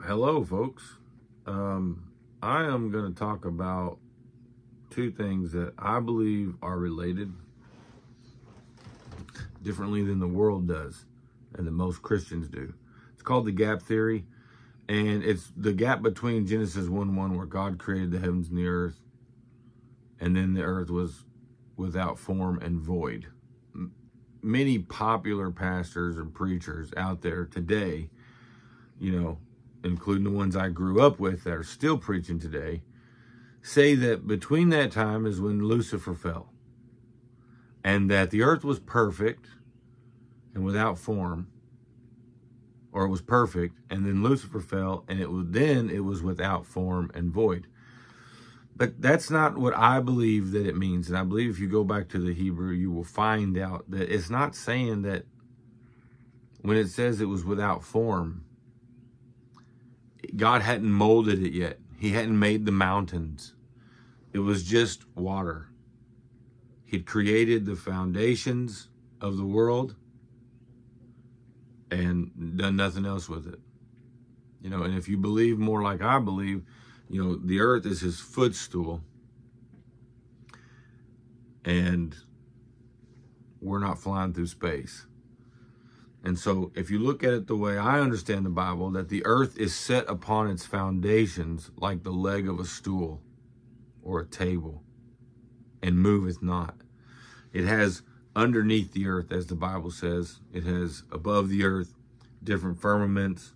Hello, folks. I am going to talk about two things that I believe are related differently than the world does and that most Christians do. It's called the gap theory, and it's the gap between Genesis 1:1, where God created the heavens and the earth, and then the earth was without form and void. Many popular pastors and preachers out there today, including the ones I grew up with that are still preaching today, say that between that time is when Lucifer fell, and that the earth was perfect and without form, or it was perfect, and then Lucifer fell, and it was without form and void. But that's not what I believe that it means. And I believe if you go back to the Hebrew, you will find out that it's not saying that when it says it was without form, God hadn't molded it yet. He hadn't made the mountains. It was just water. He'd created the foundations of the world and done nothing else with it. And if you believe more like I believe, the earth is his footstool, and we're not flying through space. And so if you look at it the way I understand the Bible, that the earth is set upon its foundations like the leg of a stool or a table, and moveth not. It has underneath the earth, as the Bible says, it has above the earth different firmaments.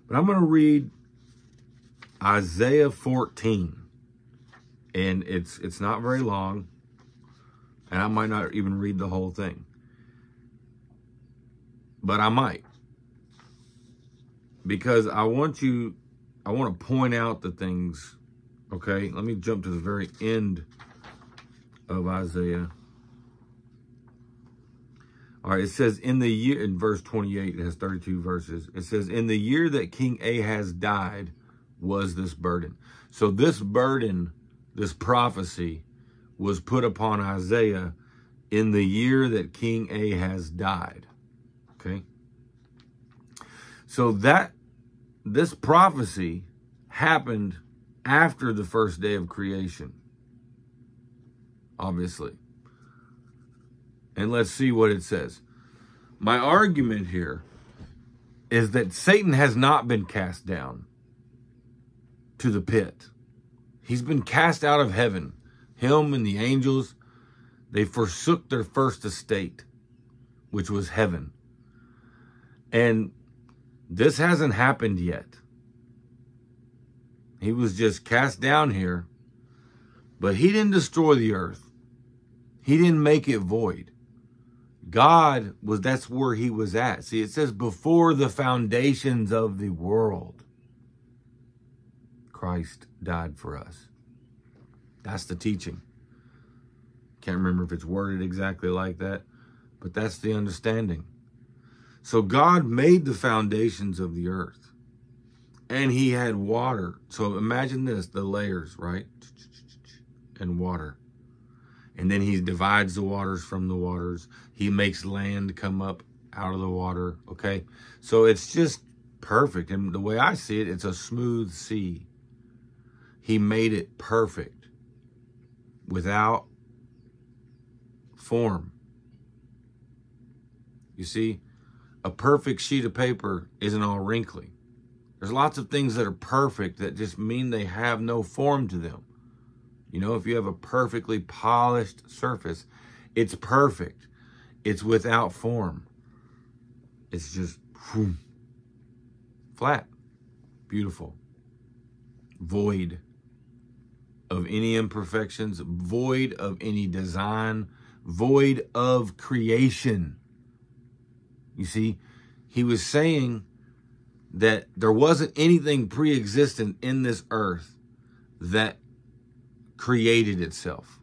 But I'm going to read Isaiah 14, and it's not very long, and I might not even read the whole thing, but I might, because I want to point out the things. Okay, let me jump to the very end of Isaiah. All right, it says in verse 28, it has 32 verses. It says, in the year that King Ahaz died was this burden. So this burden, this prophecy, was put upon Isaiah in the year that King Ahaz died. Okay? So this prophecy happened after the first day of creation, obviously. And let's see what it says. My argument here is that Satan has not been cast down to the pit. He's been cast out of heaven. Him and the angels, they forsook their first estate, which was heaven. And this hasn't happened yet. He was just cast down here, but he didn't destroy the earth. He didn't make it void. That's where he was at. See, it says before the foundations of the world, Christ died for us. That's the teaching. Can't remember if it's worded exactly like that, but that's the understanding. So God made the foundations of the earth, and he had water. So imagine this, the layers, right? And water. And then he divides the waters from the waters. He makes land come up out of the water, okay? So it's just perfect. And the way I see it, it's a smooth sea. He made it perfect without form. You see, a perfect sheet of paper isn't all wrinkly. There's lots of things that are perfect that just mean they have no form to them. If you have a perfectly polished surface, it's perfect. It's without form. It's just flat, beautiful, void of any imperfections, void of any design, void of creation. You see, he was saying that there wasn't anything pre-existent in this earth that created itself.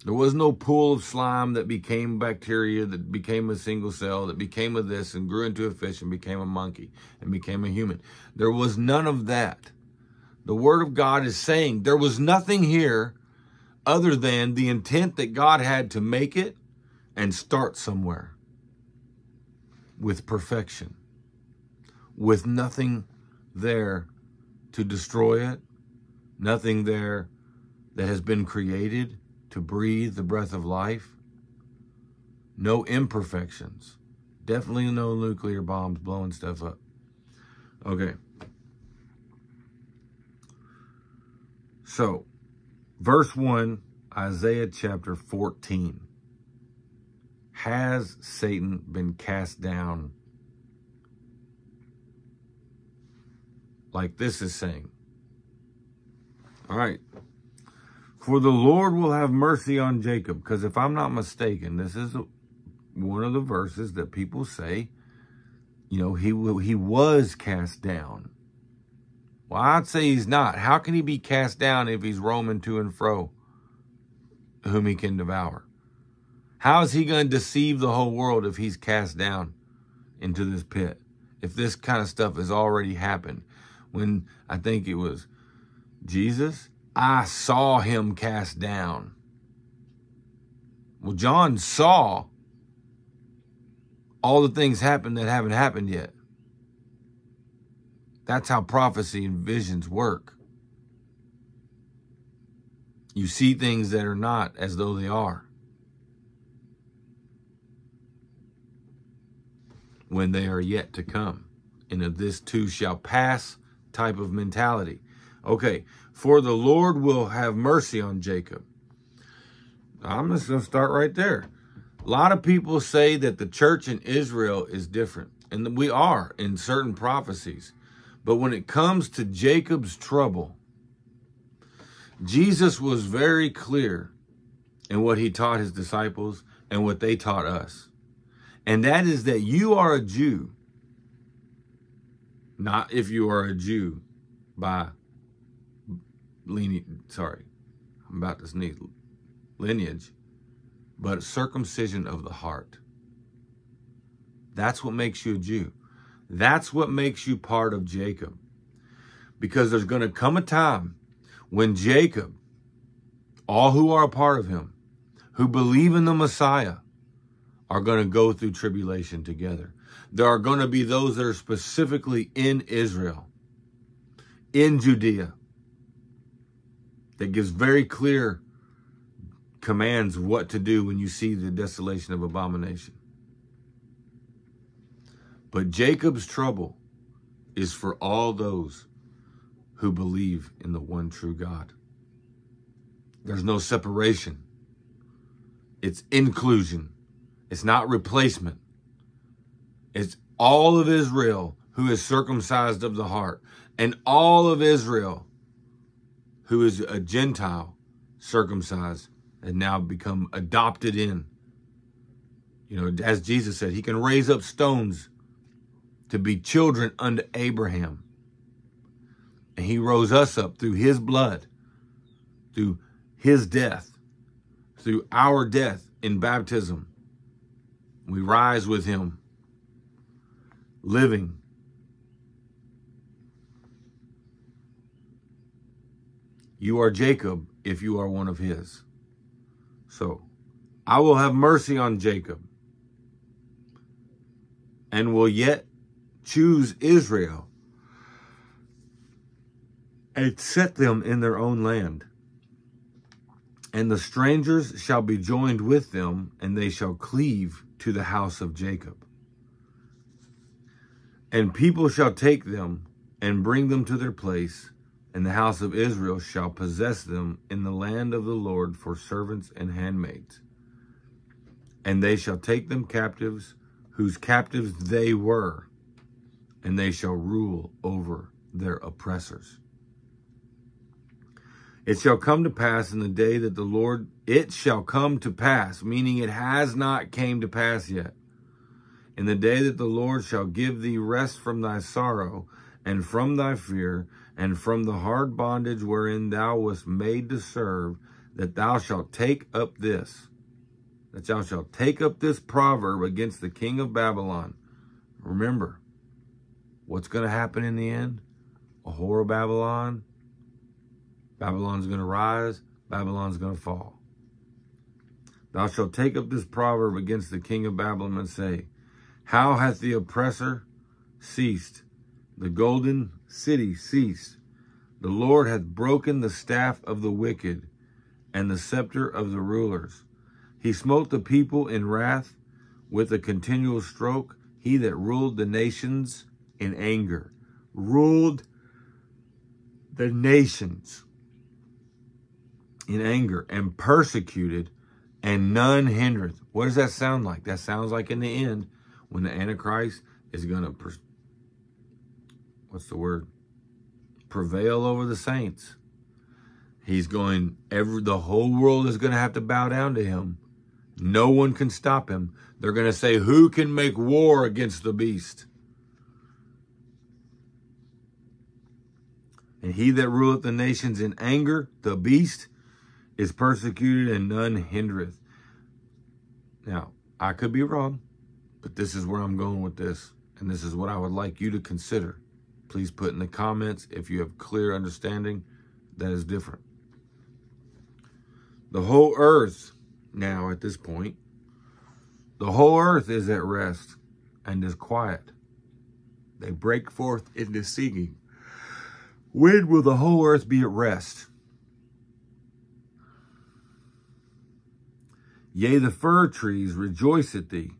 There was no pool of slime that became bacteria, that became a single cell, that became a this and grew into a fish and became a monkey and became a human. There was none of that. The Word of God is saying there was nothing here other than the intent that God had to make it and start somewhere with perfection. with nothing there to destroy it, nothing there that has been created to breathe the breath of life. No imperfections. Definitely no nuclear bombs blowing stuff up. Okay. So, verse 1, Isaiah chapter 14. Has Satan been cast down? Like this is saying. All right. For the Lord will have mercy on Jacob. Because if I'm not mistaken, this is one of the verses that people say, you know, he was cast down. Well, I'd say he's not. How can he be cast down if he's roaming to and fro, whom he can devour? How is he going to deceive the whole world if he's cast down into this pit? If this kind of stuff has already happened. When I think it was Jesus, I saw him cast down. Well, John saw all the things happen that haven't happened yet. That's how prophecy and visions work. You see things that are not as though they are, when they are yet to come. And of this too shall pass type of mentality. Okay, for the Lord will have mercy on Jacob. I'm just going to start right there. A lot of people say that the church in Israel is different. And we are in certain prophecies. But when it comes to Jacob's trouble, Jesus was very clear in what he taught his disciples and what they taught us. And that is that you are a Jew. Not if you are a Jew by lineage, but circumcision of the heart. That's what makes you a Jew. That's what makes you part of Jacob. Because there's going to come a time when Jacob, all who are a part of him, who believe in the Messiah, are going to go through tribulation together. There are going to be those that are specifically in Israel, in Judea, that gives very clear commands what to do when you see the desolation of abomination. But Jacob's trouble is for all those who believe in the one true God. There's no separation. It's inclusion. It's not replacement. It's all of Israel who is circumcised of the heart, and all of Israel who is a Gentile circumcised and now become adopted in. You know, as Jesus said, he can raise up stones to be children unto Abraham. And he rose us up through his blood, through his death, through our death in baptism. We rise with him, living. You are Jacob if you are one of his. So, I will have mercy on Jacob and will yet choose Israel and set them in their own land. And the strangers shall be joined with them, and they shall cleave to the house of Jacob. And people shall take them and bring them to their place, and the house of Israel shall possess them in the land of the Lord for servants and handmaids. And they shall take them captives, whose captives they were, and they shall rule over their oppressors. It shall come to pass in the day that the Lord, it shall come to pass, meaning it has not came to pass yet. In the day that the Lord shall give thee rest from thy sorrow, and from thy fear, and from the hard bondage wherein thou wast made to serve, that thou shalt take up this, proverb against the king of Babylon. Remember, what's going to happen in the end? A whore of Babylon. Babylon's going to rise. Babylon's going to fall. Thou shalt take up this proverb against the king of Babylon and say, how hath the oppressor ceased, The golden city ceased. The Lord hath broken the staff of the wicked and the scepter of the rulers. He smote the people in wrath with a continual stroke. He that ruled the nations in anger. Ruled the nations in anger and persecuted, and none hindereth. What does that sound like? That sounds like in the end, when the Antichrist is going to, prevail over the saints. He's going, the whole world is going to have to bow down to him. No one can stop him. They're going to say, who can make war against the beast? And he that ruleth the nations in anger, the beast, is persecuted, and none hindereth. Now, I could be wrong, but this is where I'm going with this. And this is what I would like you to consider. Please put in the comments if you have clear understanding that is different. The whole earth, now at this point, the whole earth is at rest and is quiet. They break forth into singing. When will the whole earth be at rest? Yea, the fir trees rejoice at thee,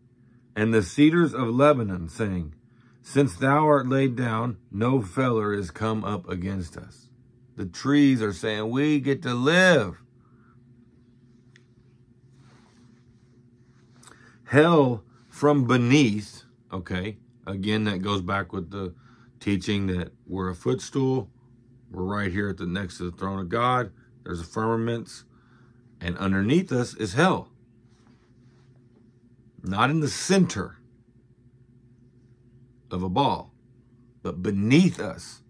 and the cedars of Lebanon, saying, since thou art laid down, no feller is come up against us. The trees are saying, we get to live. Hell from beneath, okay, again, that goes back with the teaching that we're a footstool. We're right here next to the throne of God. There's a firmaments, and underneath us is hell. Not in the center of a ball, but beneath us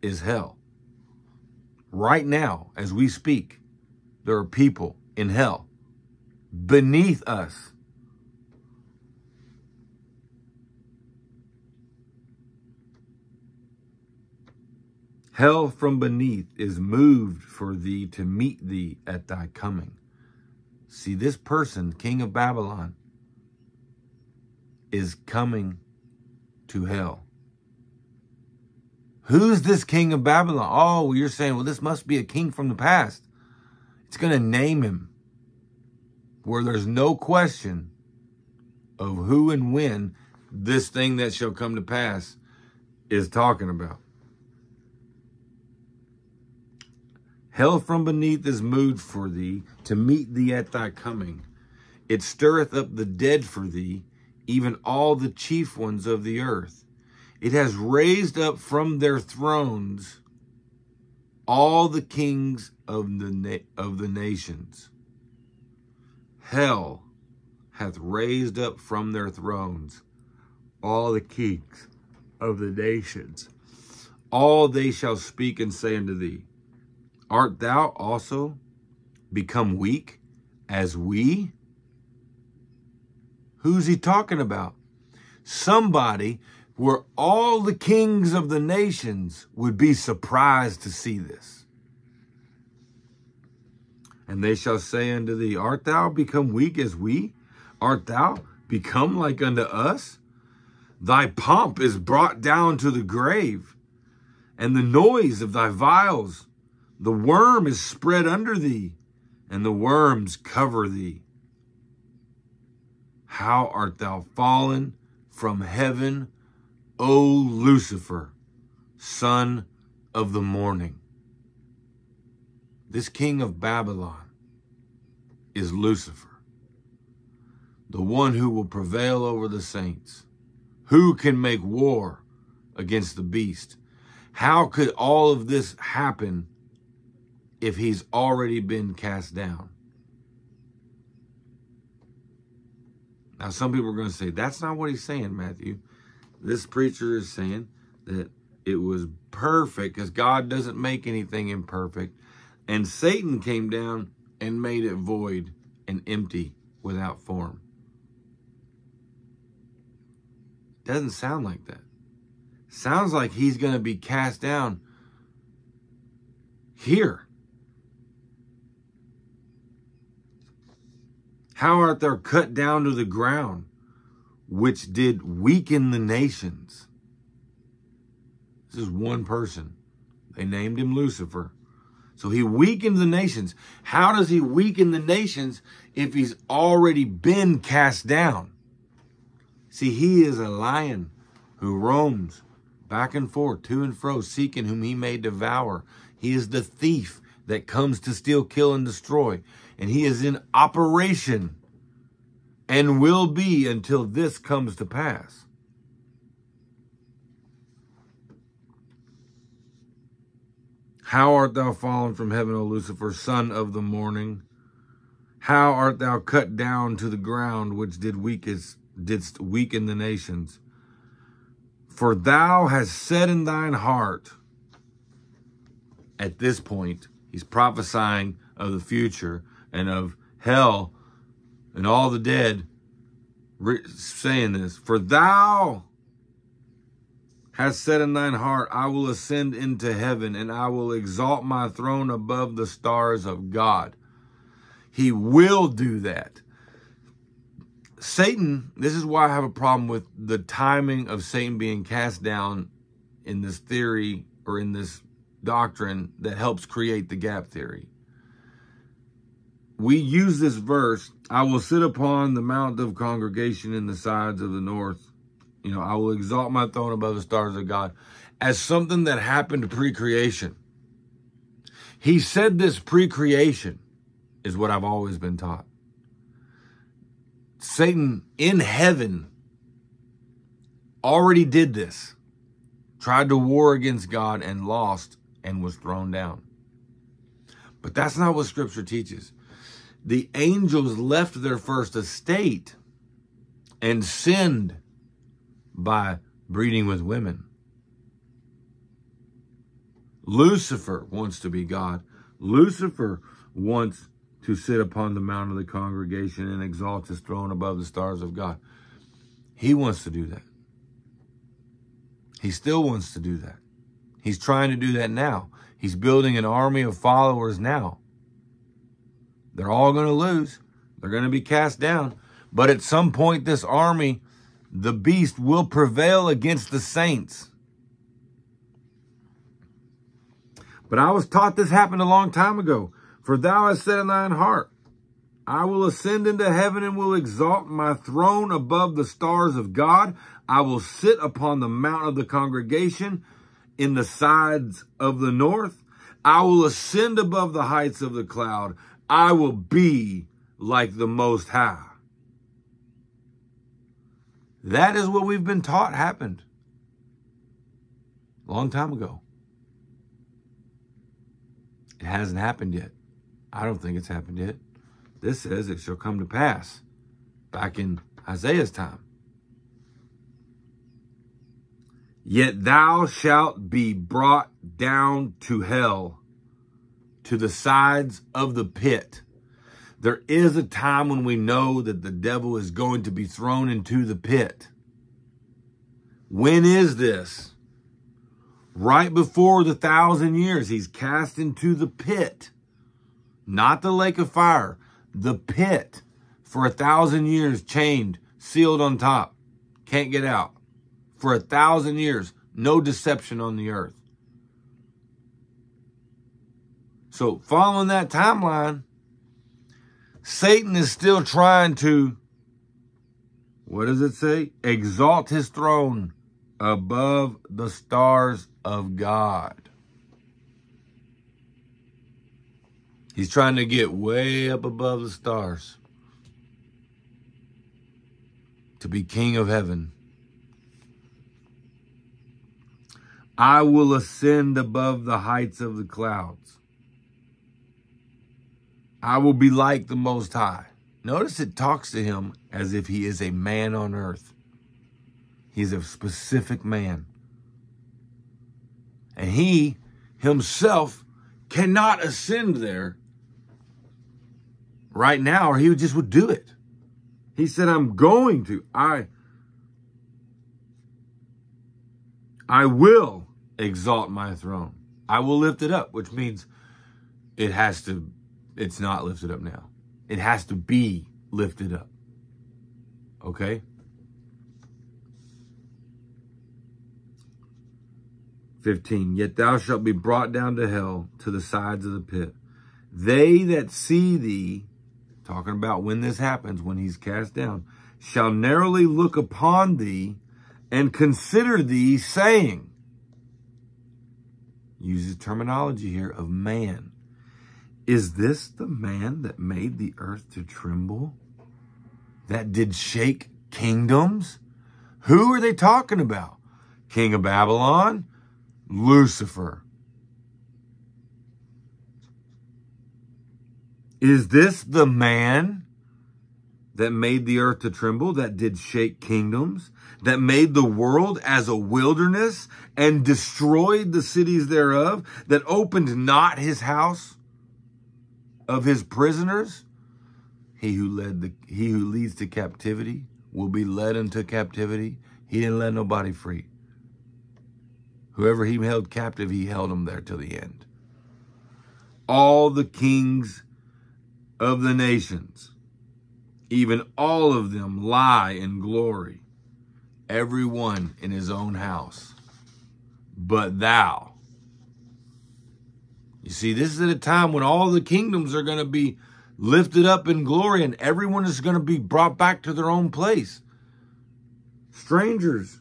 is hell. Right now, as we speak, there are people in hell beneath us. Hell from beneath is moved for thee to meet thee at thy coming. See, this person, king of Babylon, is coming to hell. Who's this king of Babylon? Oh, well, you're saying, well, this must be a king from the past. It's going to name him where there's no question of who and when this thing that shall come to pass is talking about. Hell from beneath is moved for thee to meet thee at thy coming. It stirreth up the dead for thee, even all the chief ones of the earth. It has raised up from their thrones all the kings of the nations. Hell hath raised up from their thrones all the kings of the nations. All they shall speak and say unto thee, art thou also become weak as we? Who's he talking about? Somebody where all the kings of the nations would be surprised to see this. And they shall say unto thee, art thou become weak as we? Art thou become like unto us? Thy pomp is brought down to the grave, and the noise of thy vials. The worm is spread under thee, and the worms cover thee. How art thou fallen from heaven, O Lucifer, son of the morning? This king of Babylon is Lucifer, the one who will prevail over the saints. Who can make war against the beast? How could all of this happen if he's already been cast down? Now, some people are going to say, that's not what he's saying, Matthew. This preacher is saying that it was perfect because God doesn't make anything imperfect. And Satan came down and made it void and empty without form. Doesn't sound like that. Sounds like he's going to be cast down here. How art thou cut down to the ground, which did weaken the nations? This is one person. They named him Lucifer. So he weakened the nations. How does he weaken the nations if he's already been cast down? See, he is a lion who roams back and forth, to and fro, seeking whom he may devour. He is the thief that comes to steal, kill, and destroy. And he is in operation and will be until this comes to pass. How art thou fallen from heaven, O Lucifer, son of the morning? How art thou cut down to the ground, which didst weaken the nations? For thou hast said in thine heart. At this point, he's prophesying of the future and of hell and all the dead, saying this. For thou hast said in thine heart, I will ascend into heaven, and I will exalt my throne above the stars of God. He will do that. Satan, this is why I have a problem with the timing of Satan being cast down in this theory or in this doctrine that helps create the gap theory. We use this verse, I will sit upon the mount of congregation in the sides of the north. I will exalt my throne above the stars of God, as something that happened pre-creation. He said this pre-creation is what I've always been taught. Satan in heaven already did this, tried to war against God and lost and was thrown down. But that's not what Scripture teaches. The angels left their first estate and sinned by breeding with women. Lucifer wants to be God. Lucifer wants to sit upon the mount of the congregation and exalt his throne above the stars of God. He wants to do that. He still wants to do that. He's trying to do that now. He's building an army of followers now. They're all going to lose. They're going to be cast down. But at some point, this army, the beast, will prevail against the saints. But I was taught this happened a long time ago. For thou hast said in thine heart, I will ascend into heaven and will exalt my throne above the stars of God. I will sit upon the mount of the congregation in the sides of the north. I will ascend above the heights of the cloud. I will be like the Most High. That is what we've been taught happened a long time ago. It hasn't happened yet. I don't think it's happened yet. This says it shall come to pass back in Isaiah's time. Yet thou shalt be brought down to hell, to the sides of the pit. There is a time when we know that the devil is going to be thrown into the pit. When is this? Right before the 1,000 years, he's cast into the pit. Not the lake of fire, the pit. For 1,000 years, chained, sealed on top. Can't get out. For 1,000 years, no deception on the earth. So following that timeline, Satan is still trying to, what does it say? Exalt his throne above the stars of God. He's trying to get way up above the stars to be king of heaven. I will ascend above the heights of the clouds. I will be like the Most High. Notice it talks to him as if he is a man on earth. He's a specific man. And he himself cannot ascend there right now, or he just would do it. He said, I'm going to. I will exalt my throne. I will lift it up, which means it's not lifted up now. It has to be lifted up. Okay? 15, yet thou shalt be brought down to hell, to the sides of the pit. They that see thee, talking about when this happens, when he's cast down, shall narrowly look upon thee and consider thee, saying, uses terminology here of man. Is this the man that made the earth to tremble? That did shake kingdoms? Who are they talking about? King of Babylon? Lucifer. Is this the man that made the earth to tremble, that did shake kingdoms, that made the world as a wilderness and destroyed the cities thereof, that opened not his house of his prisoners? He who leads to captivity will be led into captivity. He didn't let nobody free. Whoever he held captive, he held them there till the end. All the kings of the nations, even all of them, lie in glory, every one in his own house. But thou. You see, this is at a time when all the kingdoms are going to be lifted up in glory and everyone is going to be brought back to their own place. Strangers.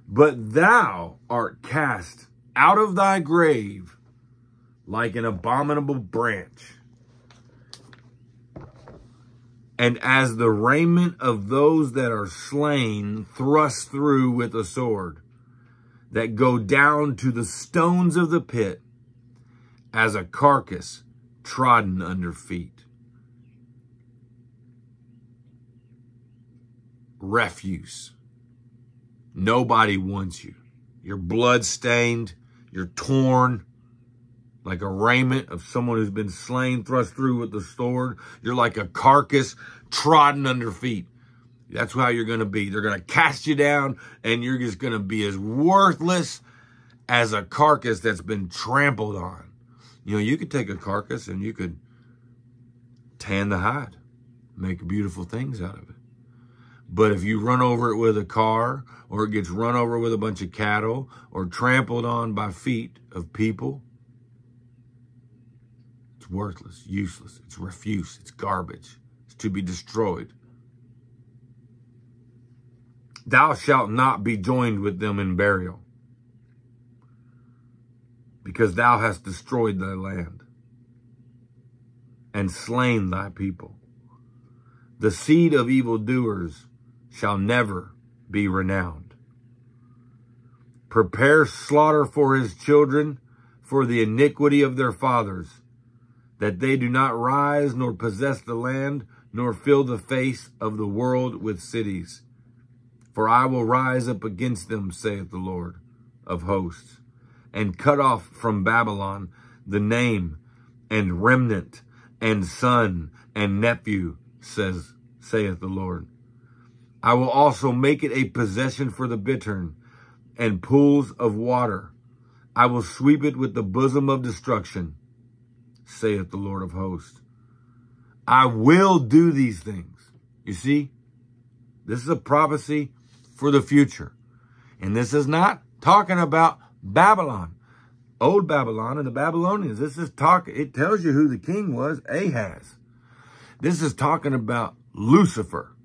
But thou art cast out of thy grave like an abominable branch, and as the raiment of those that are slain, thrust through with a sword, that go down to the stones of the pit, as a carcass trodden under feet. Refuse. Nobody wants you. You're blood-stained. You're torn like a raiment of someone who's been slain, thrust through with the sword. You're like a carcass trodden under feet. That's how you're going to be. They're going to cast you down, and you're just going to be as worthless as a carcass that's been trampled on. You know, you could take a carcass and you could tan the hide, make beautiful things out of it. But if you run over it with a car, or it gets run over with a bunch of cattle, or trampled on by feet of people, it's worthless, useless, it's refuse, it's garbage, it's to be destroyed. Thou shalt not be joined with them in burial, because thou hast destroyed thy land and slain thy people. The seed of evildoers shall never be renowned. Prepare slaughter for his children for the iniquity of their fathers, that they do not rise nor possess the land, nor fill the face of the world with cities. For I will rise up against them, saith the Lord of hosts, and cut off from Babylon the name and remnant and son and nephew, saith the Lord. I will also make it a possession for the bittern and pools of water. I will sweep it with the bosom of destruction, saith the Lord of hosts. I will do these things. You see, this is a prophecy for the future. And this is not talking about Babylon, old Babylon and the Babylonians. This is it tells you who the king was, Ahaz. This is talking about Lucifer,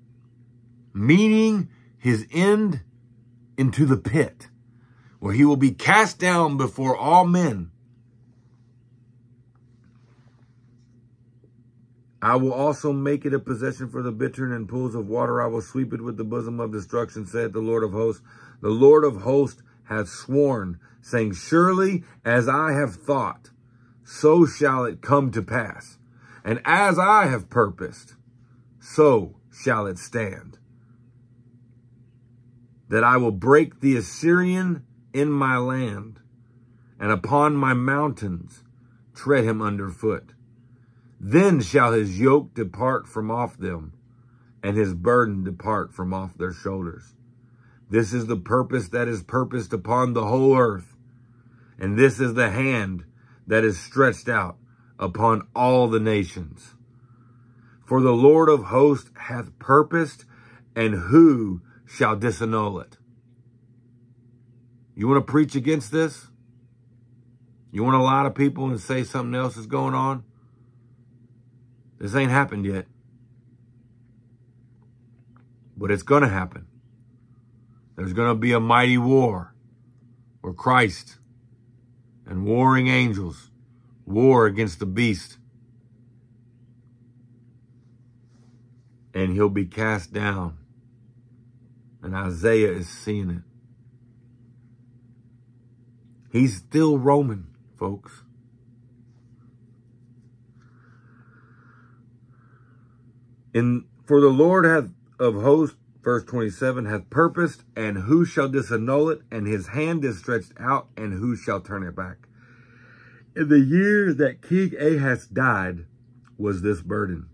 meaning his end into the pit, where he will be cast down before all men. I will also make it a possession for the bittern and pools of water. I will sweep it with the bosom of destruction, saith the Lord of hosts. The Lord of hosts hath sworn, saying, surely as I have thought, so shall it come to pass. And as I have purposed, so shall it stand. That I will break the Assyrian in my land, and upon my mountains tread him under foot. Then shall his yoke depart from off them, and his burden depart from off their shoulders. This is the purpose that is purposed upon the whole earth, and this is the hand that is stretched out upon all the nations. For the Lord of hosts hath purposed, and who shall disannul it? You want to preach against this? You want to lie to people and say something else is going on? This ain't happened yet. But it's going to happen. There's going to be a mighty war where Christ and warring angels war against the beast. And he'll be cast down. And Isaiah is seeing it. He's still roaming, folks. For the Lord of hosts, verse 27, hath purposed, and who shall disannul it? And his hand is stretched out, and who shall turn it back? In the year that King Ahaz died was this burden.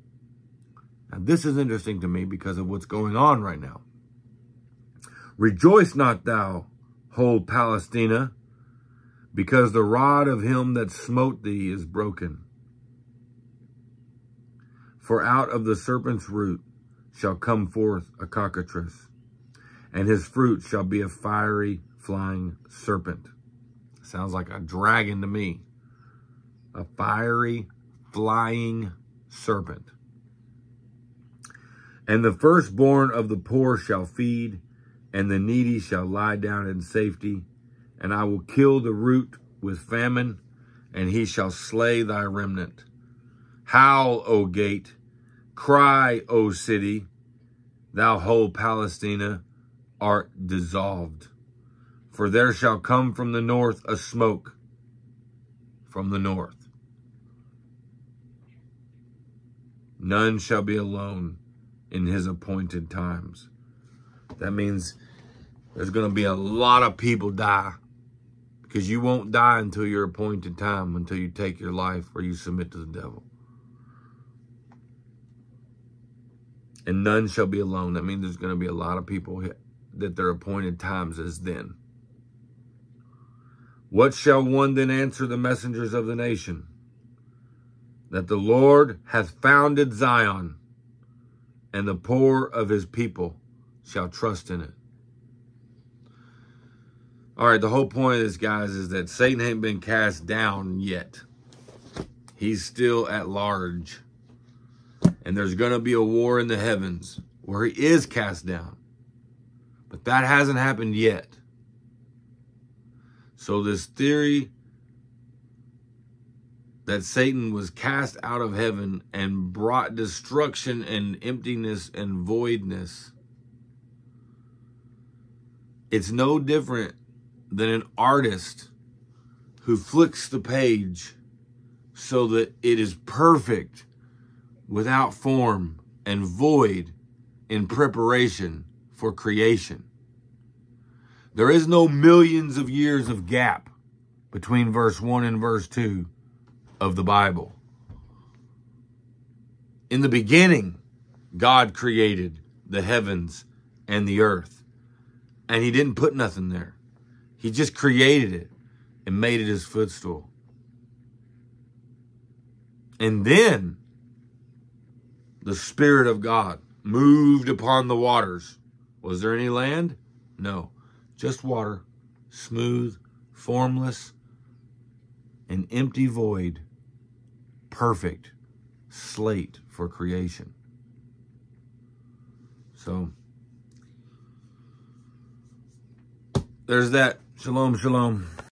Now, this is interesting to me because of what's going on right now. Rejoice not thou, whole Palestina, because the rod of him that smote thee is broken. For out of the serpent's root shall come forth a cockatrice, and his fruit shall be a fiery flying serpent. Sounds like a dragon to me. A fiery flying serpent. And the firstborn of the poor shall feed, and the needy shall lie down in safety. And I will kill the root with famine, and he shall slay thy remnant. Howl, O gate, cry, O city, thou whole Palestina art dissolved. For there shall come from the north a smoke from the north. None shall be alone in his appointed times. That means there's going to be a lot of people die, because you won't die until your appointed time, until you take your life or you submit to the devil. And none shall be alone. That means there's going to be a lot of people that their appointed times is then. What shall one then answer the messengers of the nation? That the Lord hath founded Zion, and the poor of his people shall trust in it. All right, the whole point of this, guys, is that Satan ain't been cast down yet. He's still at large. And there's going to be a war in the heavens where he is cast down. But that hasn't happened yet. So this theory that Satan was cast out of heaven and brought destruction and emptiness and voidness, it's no different than an artist who flicks the page so that it is perfect, without form and void, in preparation for creation. There is no millions of years of gap between verse 1 and verse 2 of the Bible. In the beginning, God created the heavens and the earth. And he didn't put nothing there. He just created it and made it his footstool. And then the Spirit of God moved upon the waters. Was there any land? No. Just water, smooth, formless, an empty void, perfect slate for creation. So there's that. Shalom, shalom.